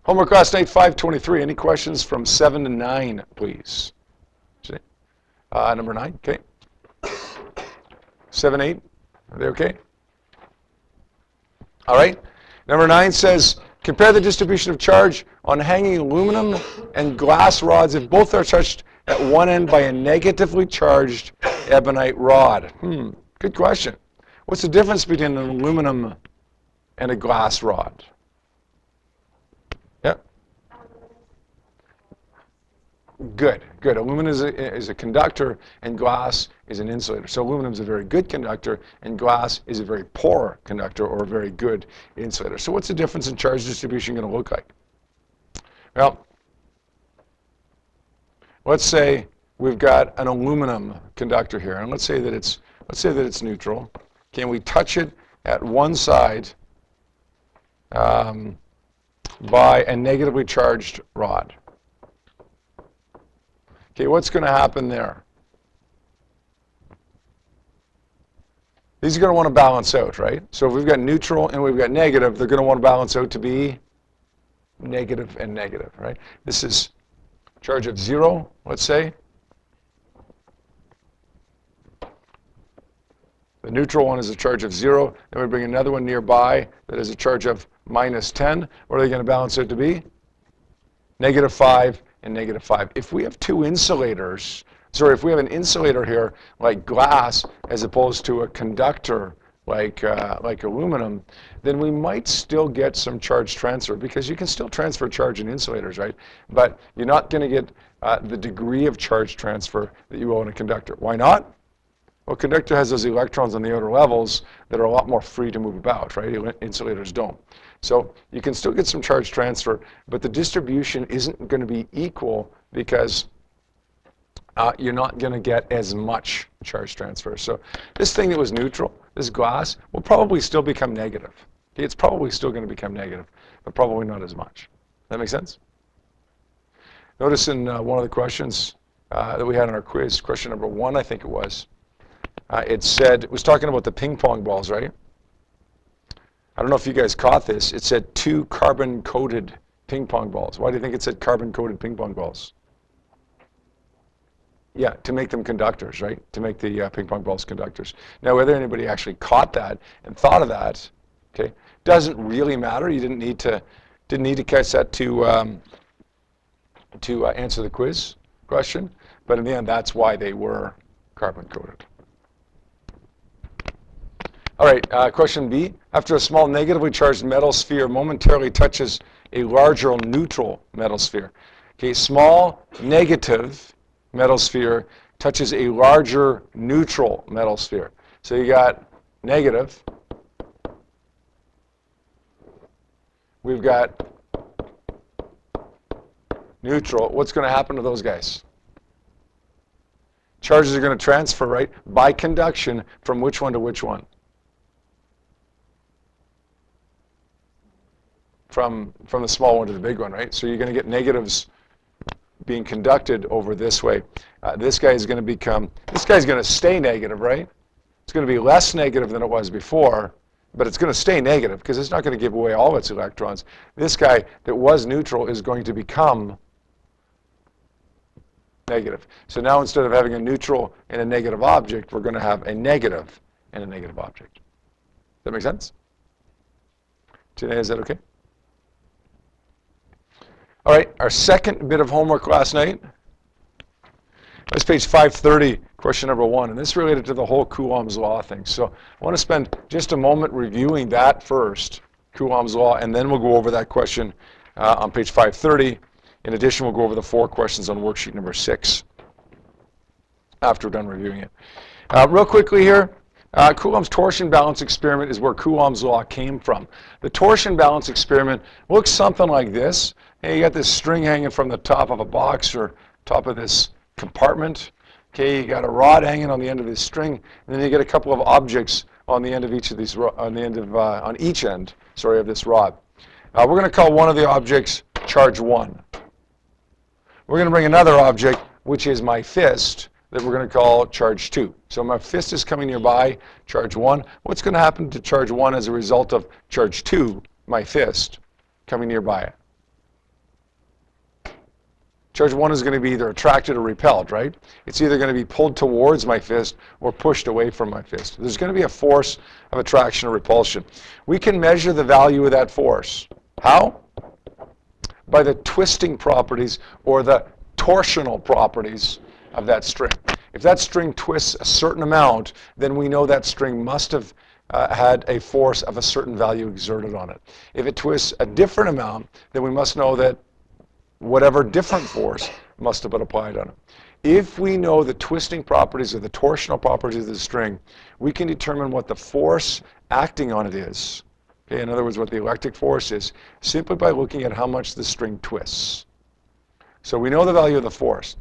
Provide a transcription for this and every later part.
Homework last night, 523. Any questions from 7 to 9, please? Number 9, okay. 7, 8, are they okay? All right. Number 9 says, compare the distribution of charge on hanging aluminum and glass rods if both are touched at one end by a negatively charged ebonite rod. Good question. What's the difference between an aluminum and a glass rod? Yeah. Good. Aluminum is a conductor, and glass is an insulator. So aluminum is a very good conductor, and glass is a very poor conductor or a very good insulator. So what's the difference in charge distribution going to look like? Well, let's say we've got an aluminum conductor here, and let's say that it's neutral. Can we touch it at one side by a negatively charged rod? Okay, what's going to happen there? These are going to want to balance out, right? So if we've got neutral and we've got negative, they're going to want to balance out to be negative and negative, right? This is charge of 0, let's say. The neutral one is a charge of 0. Then we bring another one nearby that is a charge of -10. What are they going to balance out to be? -5 and -5. If we have two insulators, if we have an insulator here like glass as opposed to a conductor like aluminum, then we might still get some charge transfer, because you can still transfer charge in insulators, right? But you're not going to get the degree of charge transfer that you will in a conductor. Why not? Well, conductor has those electrons on the outer levels that are a lot more free to move about, right? Insulators don't. So you can still get some charge transfer, but the distribution isn't going to be equal because you're not going to get as much charge transfer. So this thing that was neutral, this glass, will probably still become negative. Okay, it's probably still going to become negative, but probably not as much. That make sense? Notice in one of the questions that we had in our quiz, question number 1, I think it was, it was talking about the ping pong balls, right? I don't know if you guys caught this. It said 2 carbon-coated ping pong balls. Why do you think it said carbon-coated ping pong balls? Yeah, to make them conductors, right? To make the ping pong balls conductors. Now, whether anybody actually caught that and thought of that, okay, doesn't really matter. You didn't need to catch that to answer the quiz question. But in the end, that's why they were carbon-coated. All right, question B. After a small negatively charged metal sphere momentarily touches a larger neutral metal sphere. Okay, small negative metal sphere touches a larger neutral metal sphere. So you got negative. We've got neutral. What's going to happen to those guys? Charges are going to transfer, right, by conduction from which one to which one? From the small one to the big one, right? So you're going to get negatives being conducted over this way. This guy's going to stay negative, right? It's going to be less negative than it was before, but it's going to stay negative because it's not going to give away all its electrons. This guy that was neutral is going to become negative. So now instead of having a neutral and a negative object, we're going to have a negative and a negative object. Does that make sense? Today, is that okay? All right, our second bit of homework last night. That's page 530, question number 1, and this related to the whole Coulomb's law thing. So I want to spend just a moment reviewing that first, Coulomb's law, and then we'll go over that question on page 530. In addition, we'll go over the 4 questions on worksheet number 6 after we're done reviewing it. Real quickly here, Coulomb's torsion balance experiment is where Coulomb's law came from. The torsion balance experiment looks something like this. Hey, you got this string hanging from the top of a box or top of this compartment. Okay, you got a rod hanging on the end of this string, and then you get a couple of objects on the end of each of these, on each end, of this rod. We're going to call one of the objects charge 1. We're going to bring another object, which is my fist, that we're going to call charge 2. So my fist is coming nearby, charge 1. What's going to happen to charge 1 as a result of charge 2, my fist, coming nearby it? Charge 1 is going to be either attracted or repelled, right? It's either going to be pulled towards my fist or pushed away from my fist. There's going to be a force of attraction or repulsion. We can measure the value of that force. How? By the twisting properties or the torsional properties of that string. If that string twists a certain amount, then we know that string must have had a force of a certain value exerted on it. If it twists a different amount, then we must know that whatever different force must have been applied on it. If we know the twisting properties or the torsional properties of the string, we can determine what the force acting on it is. Okay, in other words, what the electric force is, simply by looking at how much the string twists. So we know the value of the force.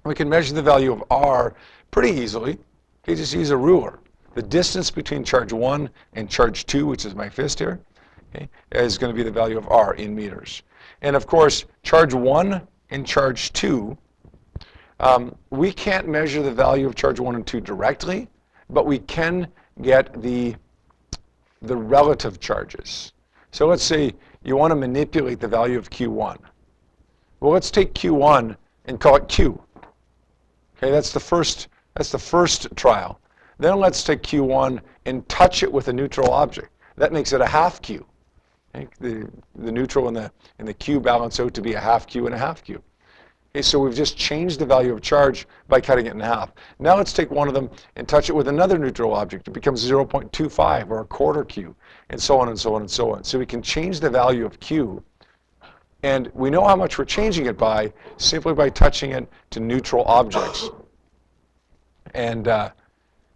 We can measure the value of R pretty easily. Okay, just use a ruler. The distance between charge 1 and charge 2, which is my fist here, okay, is going to be the value of R in meters. And of course, charge 1 and charge 2, we can't measure the value of charge 1 and 2 directly, but we can get the relative charges. So let's say you want to manipulate the value of Q1. Well, let's take Q1 and call it Q. Okay, that's the first trial. Then let's take Q1 and touch it with a neutral object. That makes it a half Q. Okay, the neutral and the Q balance out to be a half Q and a half Q. Okay, so we've just changed the value of charge by cutting it in half. Now let's take one of them and touch it with another neutral object. It becomes 0.25 or a quarter Q, and so on and so on and so on. So we can change the value of Q, and we know how much we're changing it by simply by touching it to neutral objects. And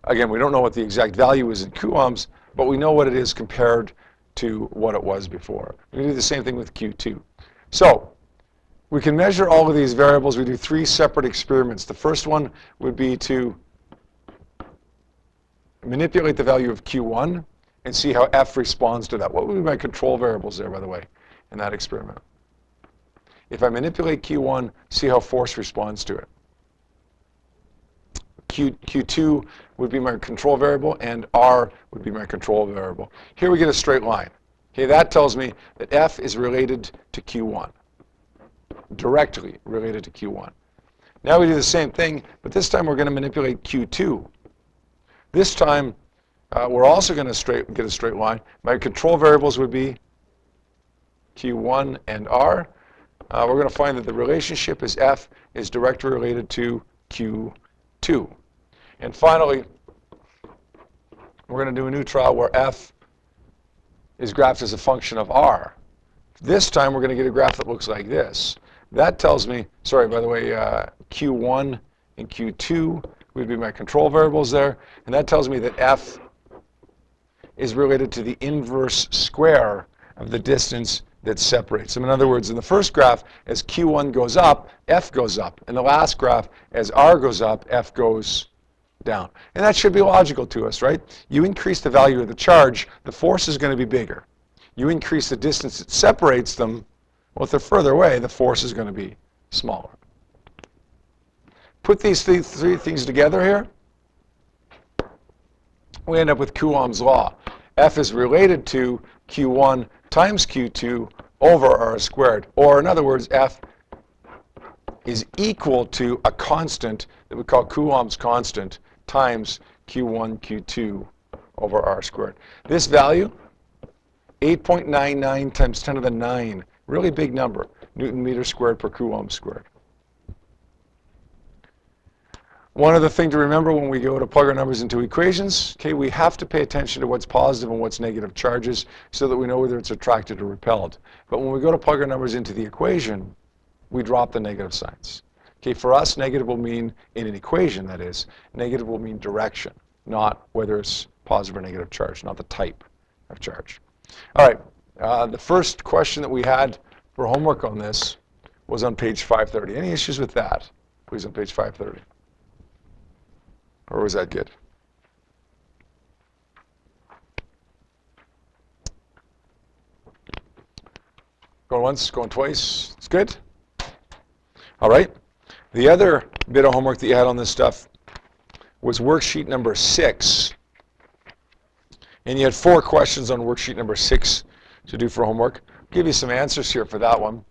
again, we don't know what the exact value is in coulombs, but we know what it is compared to what it was before. We can do the same thing with Q2. So we can measure all of these variables. We do 3 separate experiments. The first one would be to manipulate the value of Q1 and see how F responds to that. What would be my control variables there, by the way, in that experiment? If I manipulate Q1, see how force responds to it. Q2 would be my control variable, and R would be my control variable. Here we get a straight line. Okay, that tells me that F is related to Q1, directly related to Q1. Now we do the same thing, but this time we're going to manipulate Q2. This time we're also going to get a straight line. My control variables would be Q1 and R. We're going to find that the relationship is F is directly related to Q2. And finally, we're going to do a new trial where F is graphed as a function of R. This time we're going to get a graph that looks like this. That tells me, sorry, by the way, Q1 and Q2 would be my control variables there. And that tells me that F is related to the inverse square of the distance that separates them. In other words, in the first graph, as Q1 goes up, F goes up. In the last graph, as R goes up, F goes down. And that should be logical to us, right? You increase the value of the charge, the force is going to be bigger. You increase the distance that separates them, well, if they're further away, the force is going to be smaller. Put these three things together here, we end up with Coulomb's law. F is related to Q1 times Q2 over R squared. Or in other words, F is equal to a constant that we call Coulomb's constant times Q1, Q2 over R squared. This value, 8.99 times 10 to the 9, really big number, Newton meter squared per Coulomb squared. One other thing to remember when we go to plug our numbers into equations, okay, we have to pay attention to what's positive and what's negative charges so that we know whether it's attracted or repelled. But when we go to plug our numbers into the equation, we drop the negative signs. Okay, for us, negative will mean, in an equation that is, negative will mean direction, not whether it's positive or negative charge, not the type of charge. All right, the first question that we had for homework on this was on page 530. Any issues with that? Please, on page 530. Or was that good? Going once, going twice. It's good? All right. The other bit of homework that you had on this stuff was worksheet number 6. And you had 4 questions on worksheet number 6 to do for homework. I'll give you some answers here for that one.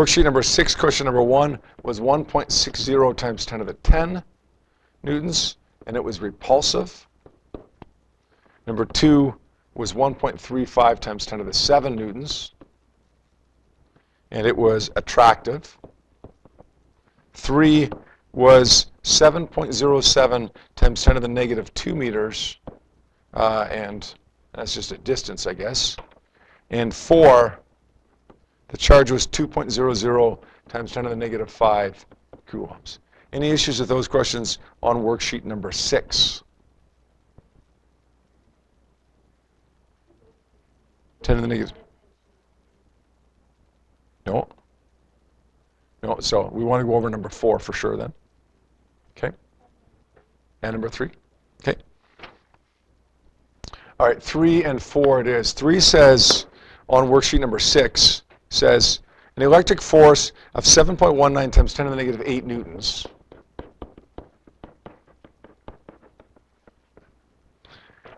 Worksheet number 6, question number 1 was 1.60 times 10 to the 10 newtons, and it was repulsive. Number 2 was 1.35 times 10 to the 7 newtons, and it was attractive. 3 was 7.07 times 10 to the negative 2 meters, and that's just a distance, I guess. And 4, the charge was 2.00 times 10 to the negative 5 coulombs. Any issues with those questions on worksheet number 6? 10 to the negative. No. No, so we want to go over number 4 for sure then. Okay. And number 3. Okay. All right, 3 and 4 it is. 3 says, on worksheet number 6, says an electric force of 7.19 times 10 to the negative 8 newtons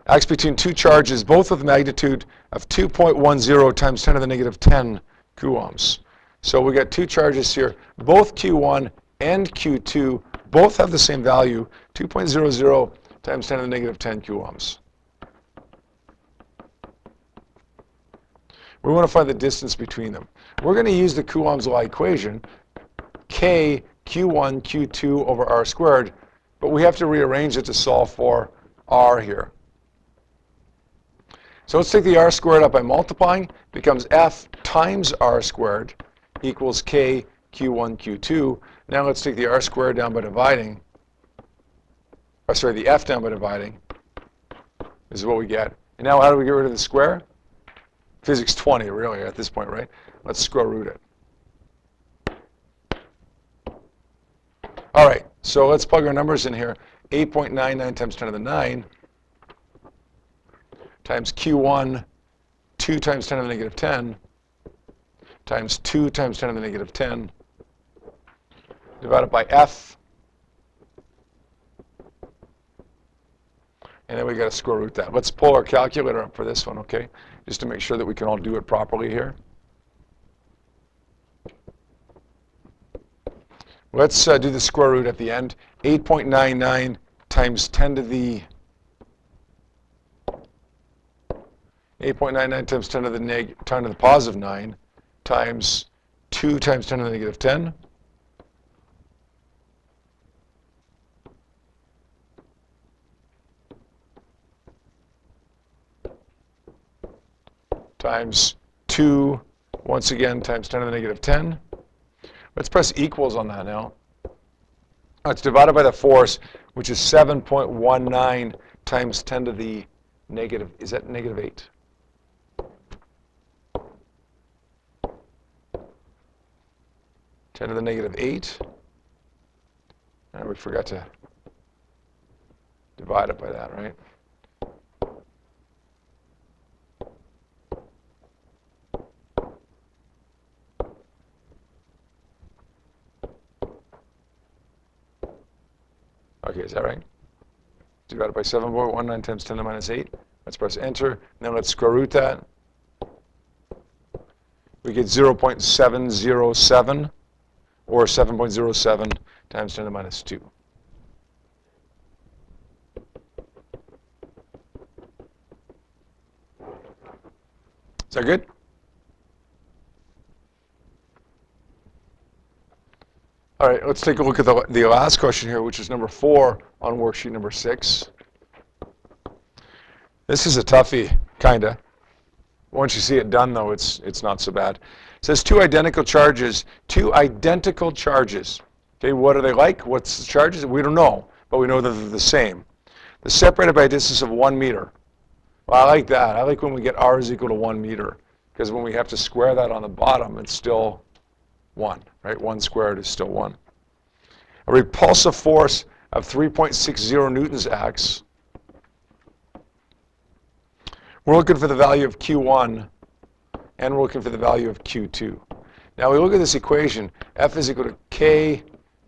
acts between two charges, both with a magnitude of 2.10 times 10 to the negative 10 coulombs. So we got two charges here, both Q1 and Q2, both have the same value, 2.00 times 10 to the negative 10 coulombs. We want to find the distance between them. We're going to use the Coulomb's law equation, K Q1 Q2 over R squared, but we have to rearrange it to solve for R here. So let's take the R squared up by multiplying. It becomes F times R squared equals K Q1 Q2. Now let's take the R squared down by dividing. Or sorry, the F down by dividing. This is what we get. And now how do we get rid of the square? Physics 20, really, at this point, right? Let's square root it. All right, so let's plug our numbers in here. 8.99 times 10 to the 9 times Q1, 2 times 10 to the negative 10, times 2 times 10 to the negative 10, divided by F. And then we got to square root that. Let's pull our calculator up for this one, okay? Just to make sure that we can all do it properly here. Let's do the square root at the end. 8.99 times 10 to the 8.99 times 10 to the 10 to the positive 9 times 2 times 10 to the negative 10. Times 2, once again, times 10 to the negative 10. Let's press equals on that now. It's divided by the force, which is 7.19 times 10 to the negative, is that negative 8? Ten to the negative 8. And we forgot to divide it by that, right? Okay, is that right? Divided by 7.19 times 10 to the minus 8. Let's press enter. Now let's square root that. We get 0.707, or 7.07 times 10 to the minus 2. Is that good? All right, let's take a look at the last question here, which is number 4 on worksheet number 6. This is a toughie, kind of. Once you see it done, though, it's not so bad. It says two identical charges. Okay, what are they like? What's the charges? We don't know, but we know that they're the same. They're separated by a distance of 1 meter. Well, I like that. I like when we get R is equal to 1 meter, because when we have to square that on the bottom, it's still 1, right? 1 squared is still 1. A repulsive force of 3.60 newtons acts. We're looking for the value of Q1, and we're looking for the value of Q2. Now we look at this equation. F is equal to K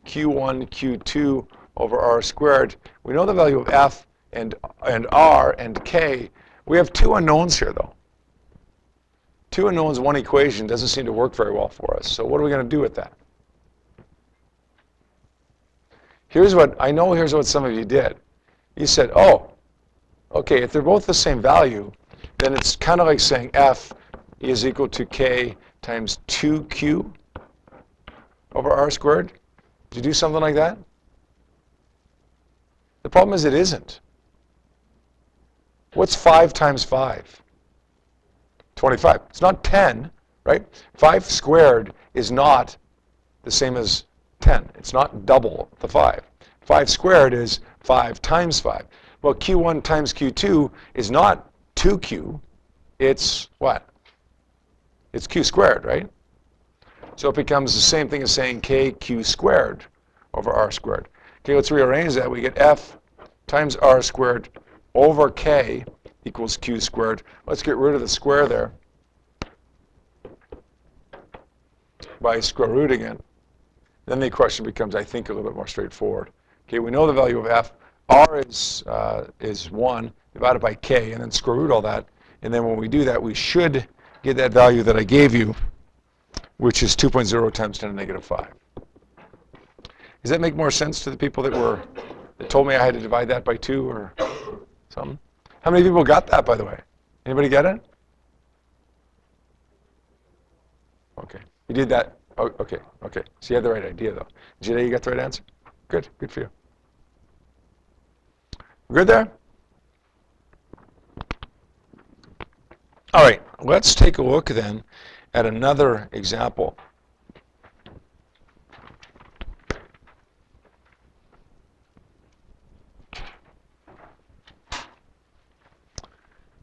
Q1 Q2 over R squared. We know the value of F and R and K. We have two unknowns here, though. Two unknowns, one equation doesn't seem to work very well for us. So what are we going to do with that? Here's what some of you did. You said, oh, okay, if they're both the same value, then it's kind of like saying F is equal to K times 2Q over R squared. Did you do something like that? The problem is it isn't. What's 5 times 5? 25. It's not 10, right? 5 squared is not the same as 10. It's not double the 5. 5 squared is 5 times 5. Well, Q1 times Q2 is not 2Q. It's what? It's Q squared, right? So it becomes the same thing as saying KQ squared over R squared. Okay, let's rearrange that. We get F times R squared over K equals Q squared. Let's get rid of the square there by square rooting it. Then the question becomes, I think, a little bit more straightforward. Okay, we know the value of F. R is 1 divided by K, and then square root all that. And then when we do that, we should get that value that I gave you, which is 2.0 times 10 to the negative 5. Does that make more sense to the people that told me I had to divide that by 2 or something? How many people got that, by the way? Anybody get it? Okay. You did that. Oh, okay. Okay. So you had the right idea, though. Jide, you got the right answer? Good. Good for you. Good there? All right. Let's take a look then at another example.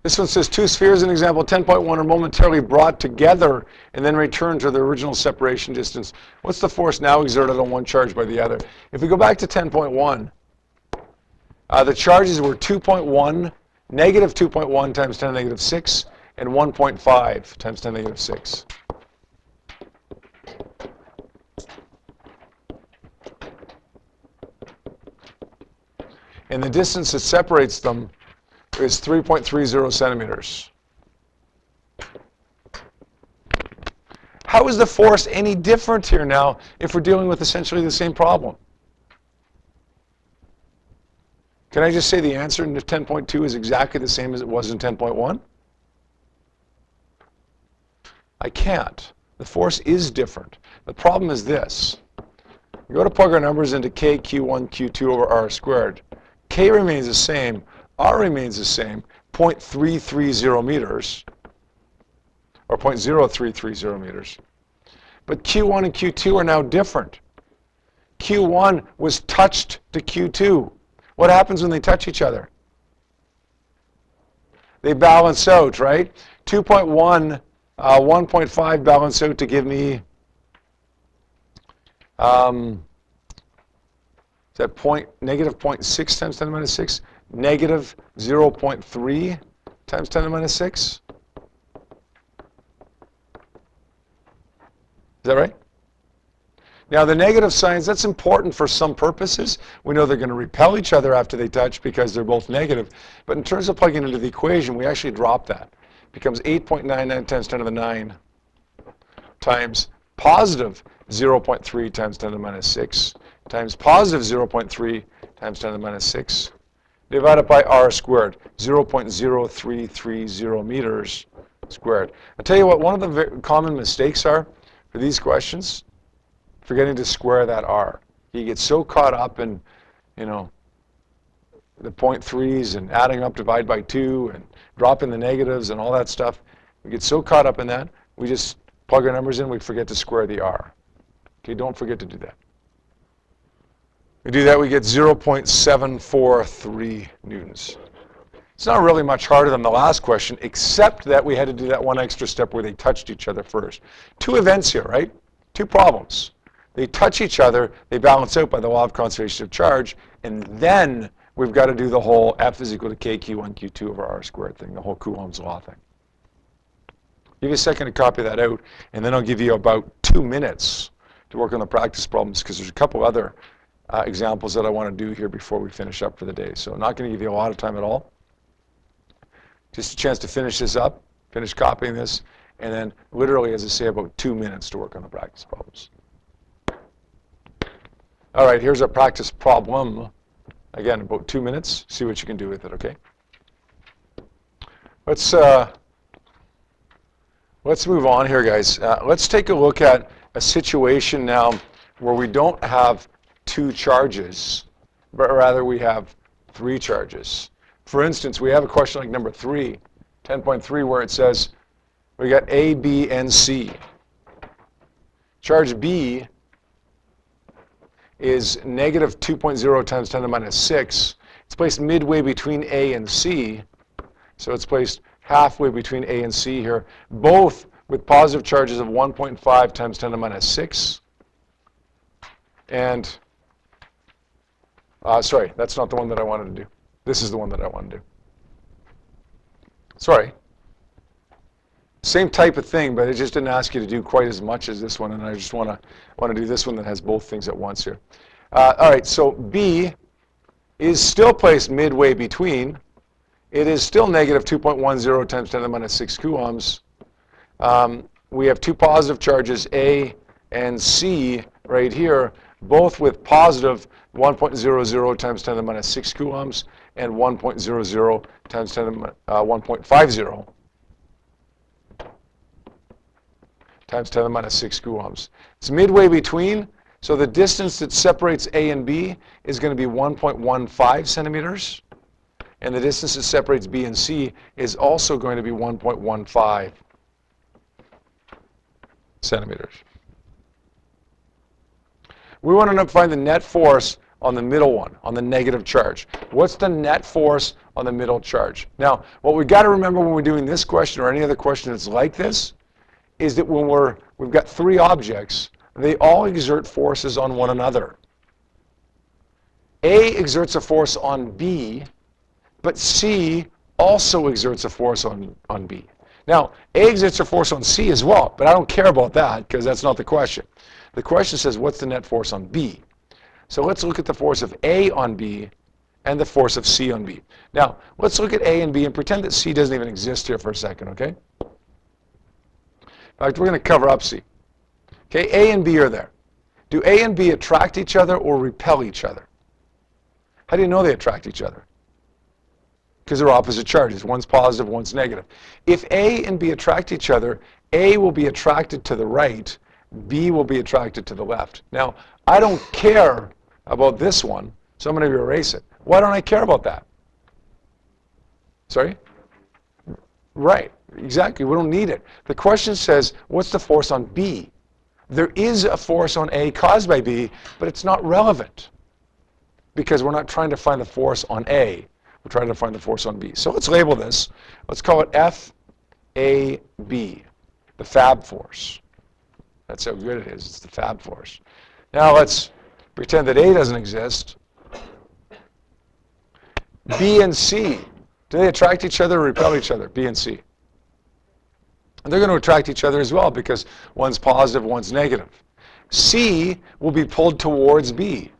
This one says 2 spheres in example 10.1 are momentarily brought together and then return to their original separation distance. What's the force now exerted on one charge by the other? If we go back to 10.1, the charges were 2.1, negative 2.1 times 10 to the negative 6, and 1.5 times 10 to the negative 6. And the distance that separates them is 3.30 centimeters. How is the force any different here now if we're dealing with essentially the same problem? Can I just say the answer in 10.2 is exactly the same as it was in 10.1? I can't. The force is different. The problem is this. We go to plug our numbers into K, Q1, Q2 over R squared. K remains the same. R remains the same, 0.330 meters, or 0.0330 meters. But Q1 and Q2 are now different. Q1 was touched to Q2. What happens when they touch each other? They balance out, right? 2.1, 1.5 balance out to give me, is that negative 0.6 times 10 to the minus 6? Negative 0.3 times 10 to the minus 6? Is that right? Now the negative signs, that's important for some purposes. We know they're going to repel each other after they touch because they're both negative. But in terms of plugging into the equation, we actually drop that. It becomes 8.99 times 10 to the 9 times positive 0.3 times 10 to the minus 6 times positive 0.3 times 10 to the minus 6 divided by R squared, 0.0330 meters squared. I'll tell you what, one of the very common mistakes are for these questions, forgetting to square that R. You get so caught up in, the 0.3s and adding up, divide by 2 and dropping the negatives and all that stuff. We get so caught up in that, we just plug our numbers in, we forget to square the R. Okay, don't forget to do that. We do that, we get 0.743 newtons. It's not really much harder than the last question, except that we had to do that one extra step where they touched each other first. 2 events here, right? 2 problems. They touch each other, they balance out by the law of conservation of charge, and then we've got to do the whole F is equal to K, Q1, Q2 over R squared thing, the whole Coulomb's law thing. Give you a second to copy that out, and then I'll give you about 2 minutes to work on the practice problems, because there's a couple other examples that I want to do here before we finish up for the day. So I'm not going to give you a lot of time at all. Just a chance to finish this up, finish copying this, and then literally, as I say, about 2 minutes to work on the practice problems. All right, here's our practice problem. Again, about 2 minutes. See what you can do with it, okay? Let's move on here, guys. Let's take a look at a situation now where we don't have 2 charges, but rather we have 3 charges. For instance, we have a question like number 3, 10.3, where it says we got A, B, and C. Charge B is negative 2.0 times 10 to the minus 6. It's placed midway between A and C. So it's placed halfway between A and C here, both with positive charges of 1.5 times 10 to the minus 6. And, sorry, that's not the one that I wanted to do. This is the one that I wanted to do. Sorry. Same type of thing, but it just didn't ask you to do quite as much as this one, and I just want to do this one that has both things at once here. All right, so B is still placed midway between. It is still negative 2.10 times 10 to the minus 6 coulombs. We have 2 positive charges, A and C, right here, both with positive 1.00 times 10 to the minus 6 coulombs and 1.00 times 10 to the 1.50 times 10 to the minus 6 coulombs. It's midway between, so the distance that separates A and B is going to be 1.15 centimeters. And the distance that separates B and C is also going to be 1.15 centimeters. We want to find the net force on the middle one, on the negative charge. What's the net force on the middle charge? Now, what we've got to remember when we're doing this question or any other question that's like this is that when we've got 3 objects, they all exert forces on one another. A exerts a force on B, but C also exerts a force on B. Now, A exerts a force on C as well, but I don't care about that because that's not the question. The question says, what's the net force on B? So let's look at the force of A on B and the force of C on B. Now, let's look at A and B and pretend that C doesn't even exist here for a second, okay? In fact, we're going to cover up C. Okay, A and B are there. Do A and B attract each other or repel each other? How do you know they attract each other? Because they're opposite charges. One's positive, one's negative. If A and B attract each other, A will be attracted to the right, B will be attracted to the left. Now, I don't care about this one, so I'm going to erase it. Why don't I care about that? Sorry? Right, exactly. We don't need it. The question says, what's the force on B? There is a force on A caused by B, but it's not relevant because we're not trying to find the force on A. We're trying to find the force on B. So let's label this. Let's call it FAB, the fab force. That's how good it is. It's the fab force. Now let's pretend that A doesn't exist. B and C, do they attract each other or repel each other? B and C. And they're going to attract each other as well because one's positive, one's negative. C will be pulled towards B.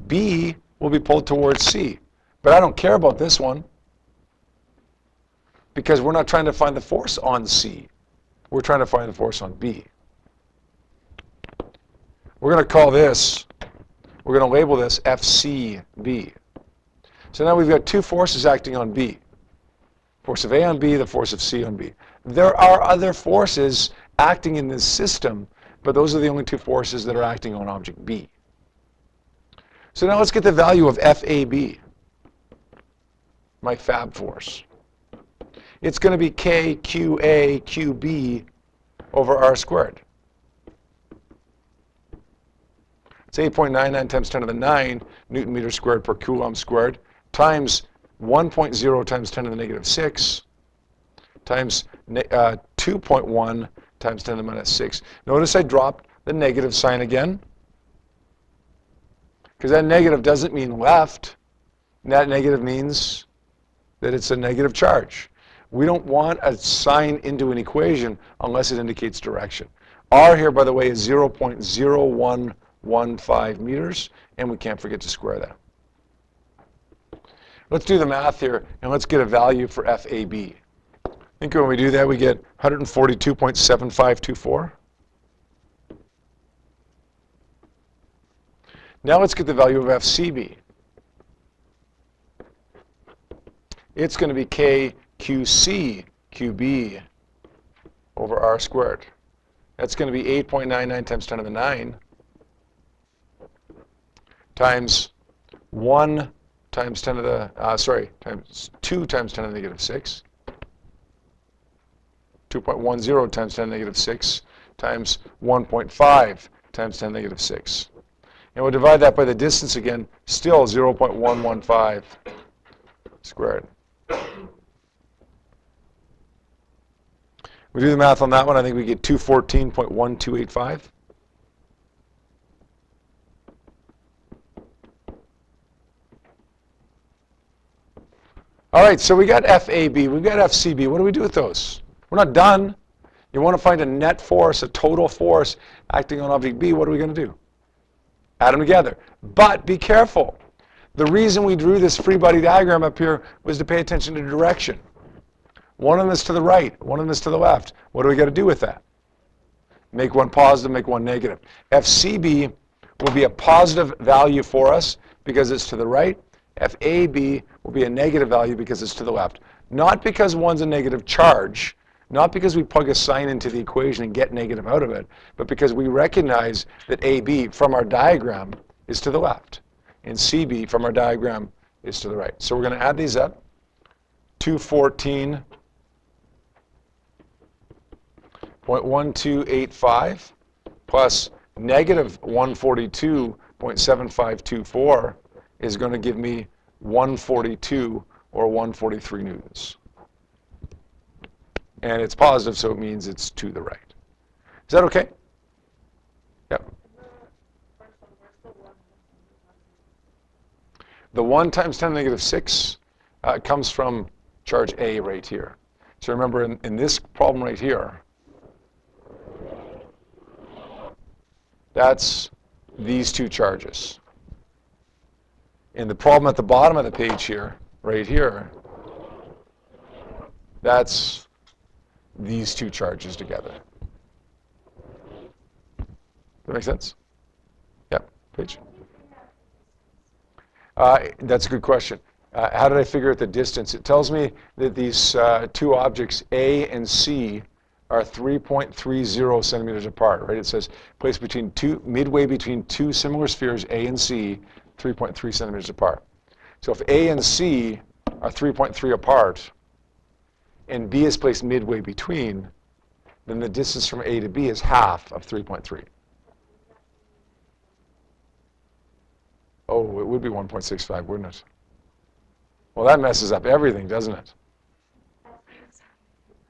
B will be pulled towards C. But I don't care about this one because we're not trying to find the force on C. We're trying to find the force on B. We're going to call this, we're going to label this FCB. So now we've got 2 forces acting on B. Force of A on B, the force of C on B. There are other forces acting in this system, but those are the only 2 forces that are acting on object B. So now let's get the value of FAB, my fab force. It's going to be KQA QB over R squared. It's 8.99 times 10 to the 9 Newton meter squared per Coulomb squared times 1.0 times 10 to the negative 6 times 2.1 times 10 to the minus 6. Notice I dropped the negative sign again because that negative doesn't mean left. That negative means that it's a negative charge. We don't want a sign into an equation unless it indicates direction. R here, by the way, is 0.0115 meters, and we can't forget to square that. Let's do the math here, and let's get a value for FAB. think when we do that, we get 142.7524. Now let's get the value of FCB. It's going to be KQC QB over R squared. That's going to be 8.99 times 10 to the 9 times 1 times 10 to the, times 2 times 10 to the negative 6. 2.10 times 10 to the negative 6 times 1.5 times 10 to the negative 6. And we'll divide that by the distance again, still 0.115 squared. We do the math on that one, I think we get 214.1285. All right, so we got FAB, we've got FCB. What do we do with those? We're not done. You want to find a net force, a total force acting on object B. What are we going to do? Add them together. But be careful. The reason we drew this free body diagram up here was to pay attention to direction. One of them is to the right, one of them is to the left. What do we got to do with that? Make one positive, make one negative. FCB will be a positive value for us because it's to the right. FAB will be a negative value because it's to the left. Not because one's a negative charge, not because we plug a sign into the equation and get negative out of it, but because we recognize that AB from our diagram is to the left, and CB from our diagram is to the right. So we're going to add these up. 214.1285 plus negative 142.7524 is going to give me 142 or 143 newtons. And it's positive, so it means it's to the right. Is that okay? Yep. The 1 times 10 to the negative 6 comes from charge A right here. So remember, in this problem right here, that's these two charges. In the problem at the bottom of the page here, right here, that's these two charges together. Does that make sense? Yep. Page. That's a good question. How did I figure out the distance? It tells me that these two objects, A and C, are 3.30 centimeters apart, right? It says placed between midway between two similar spheres, A and C, 3.3 centimeters apart. So if A and C are 3.3 apart, and B is placed midway between, then the distance from A to B is half of 3.3. Oh, it would be 1.65, wouldn't it? Well, that messes up everything, doesn't it?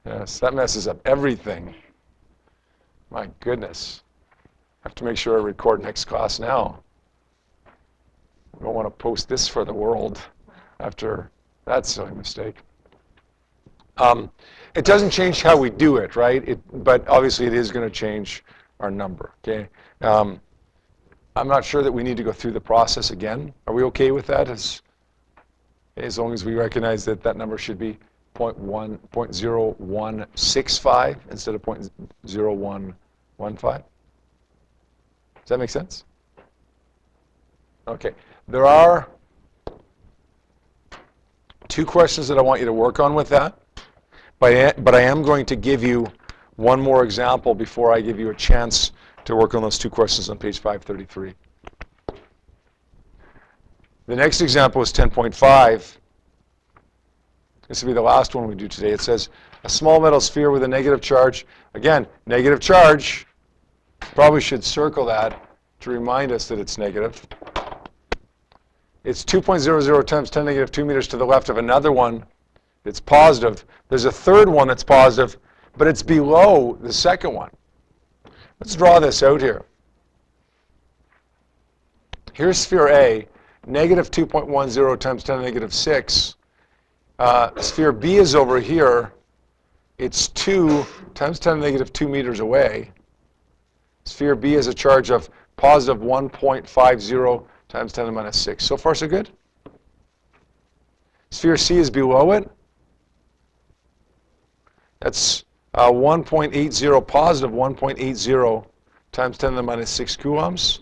Yes, that messes up everything. My goodness. I have to make sure I record next class now. I don't want to post this for the world after that silly mistake. It doesn't change how we do it, right? But obviously it is going to change our number, okay? I'm not sure that we need to go through the process again. Are we okay with that? As long as we recognize that that number should be 0.0165 instead of 0.0115? Does that make sense? Okay. There are two questions that I want you to work on with that. But I am going to give you one more example before I give you a chance to work on those two questions on page 533. The next example is 10.5. This will be the last one we do today. It says a small metal sphere with a negative charge. Again, negative charge. Probably should circle that to remind us that it's negative. It's 2.00 times 10 to the negative 2 meters to the left of another one that's positive. There's a third one that's positive, but it's below the second one. Let's draw this out here. Here's sphere A, negative 2.10 times 10 to the negative 6. Sphere B is over here. It's 2 times 10 to the negative 2 meters away. Sphere B has a charge of positive 1.50 times 10 to the minus 6. So far, so good? Sphere C is below it. That's 1.80, positive 1.80 times 10 to the minus 6 coulombs.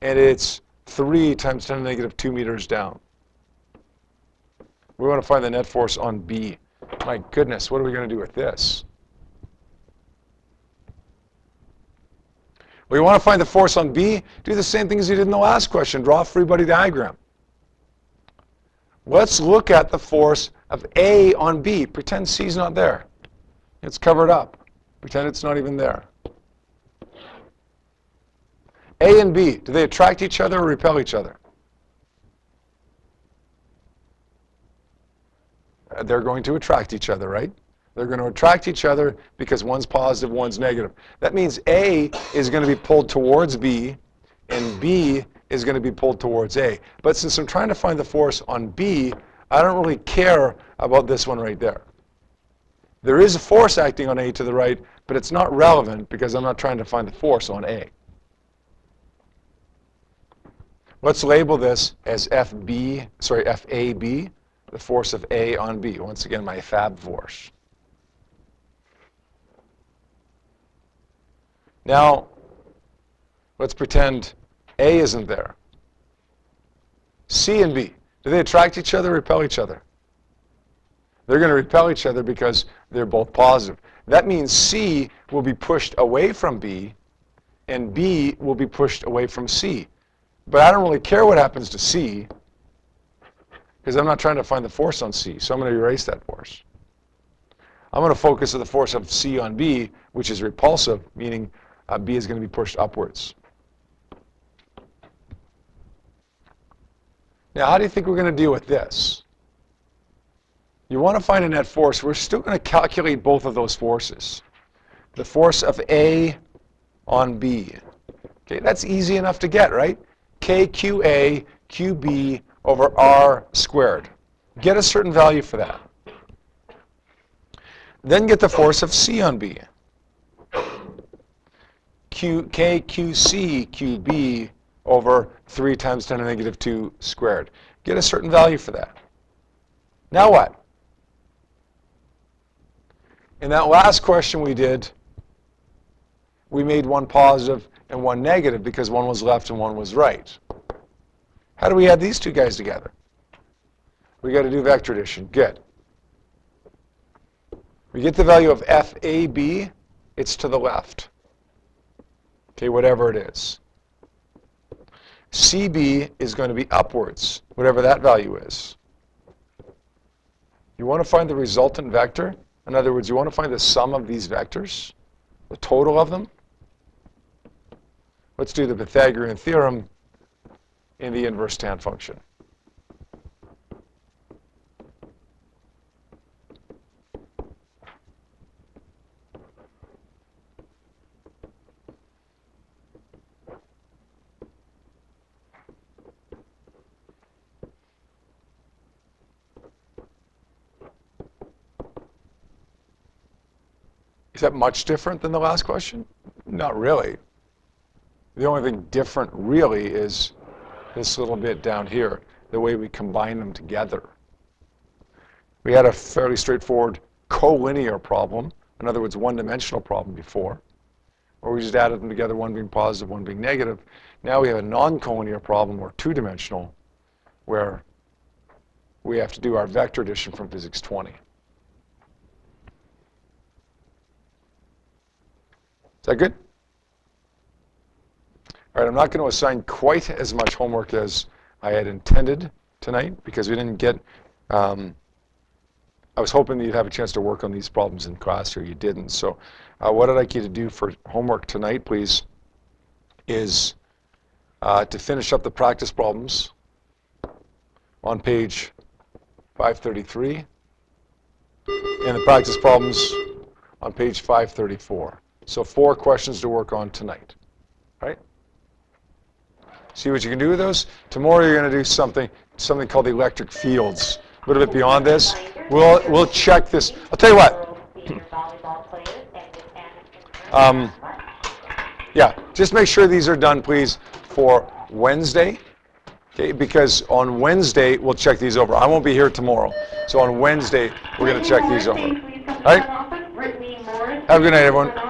And it's 3 times 10 to the negative 2 meters down. We want to find the net force on B. My goodness, what are we going to do with this? Well, you want to find the force on B? Do the same thing as you did in the last question. Draw a free body diagram. Let's look at the force of A on B. Pretend C's not there. It's covered up. Pretend it's not even there. A and B, do they attract each other or repel each other? They're going to attract each other, right? They're going to attract each other because one's positive, one's negative. That means A is going to be pulled towards B, and B is going to be pulled towards A. But since I'm trying to find the force on B, I don't really care about this one right there. There is a force acting on A to the right, but it's not relevant because I'm not trying to find the force on A. Let's label this as FAB, the force of A on B. Once again, my fab force. Now, let's pretend A isn't there. C and B, do they attract each other or repel each other? They're going to repel each other because they're both positive. That means C will be pushed away from B, and B will be pushed away from C. But I don't really care what happens to C, because I'm not trying to find the force on C, so I'm going to erase that force. I'm going to focus on the force of C on B, which is repulsive, meaning B is going to be pushed upwards. Now, how do you think we're going to deal with this? You want to find a net force. We're still going to calculate both of those forces. The force of A on B. Okay, that's easy enough to get, right? KQA, QB over R squared. Get a certain value for that. Then get the force of C on B. KQC, QB over 3 times 10 to the negative 2 squared. Get a certain value for that. Now what? In that last question we did, we made one positive and one negative because one was left and one was right. How do we add these two guys together? We got to do vector addition. Good. We get the value of FAB, it's to the left. Okay, whatever it is. CB is going to be upwards, whatever that value is. You want to find the resultant vector? In other words, you want to find the sum of these vectors, the total of them. Let's do the Pythagorean theorem in the inverse tan function. Is that much different than the last question? Not really. The only thing different really is this little bit down here, the way we combine them together. We had a fairly straightforward collinear problem, in other words, one-dimensional problem before, where we just added them together, one being positive, one being negative. Now we have a non-collinear problem, or two-dimensional, where we have to do our vector addition from physics 20. Is that good? All right, I'm not going to assign quite as much homework as I had intended tonight because we didn't get, I was hoping that you'd have a chance to work on these problems in class here. You didn't. So what I'd like you to do for homework tonight, please, is to finish up the practice problems on page 533 and the practice problems on page 534. So 4 questions to work on tonight, right? See what you can do with those. Tomorrow you're going to do something called electric fields. A little bit beyond this. We'll check this. I'll tell you what. Yeah, just make sure these are done, please, for Wednesday. Okay, because on Wednesday we'll check these over. I won't be here tomorrow, so on Wednesday we're going to check these over. All right? Have a good night, everyone.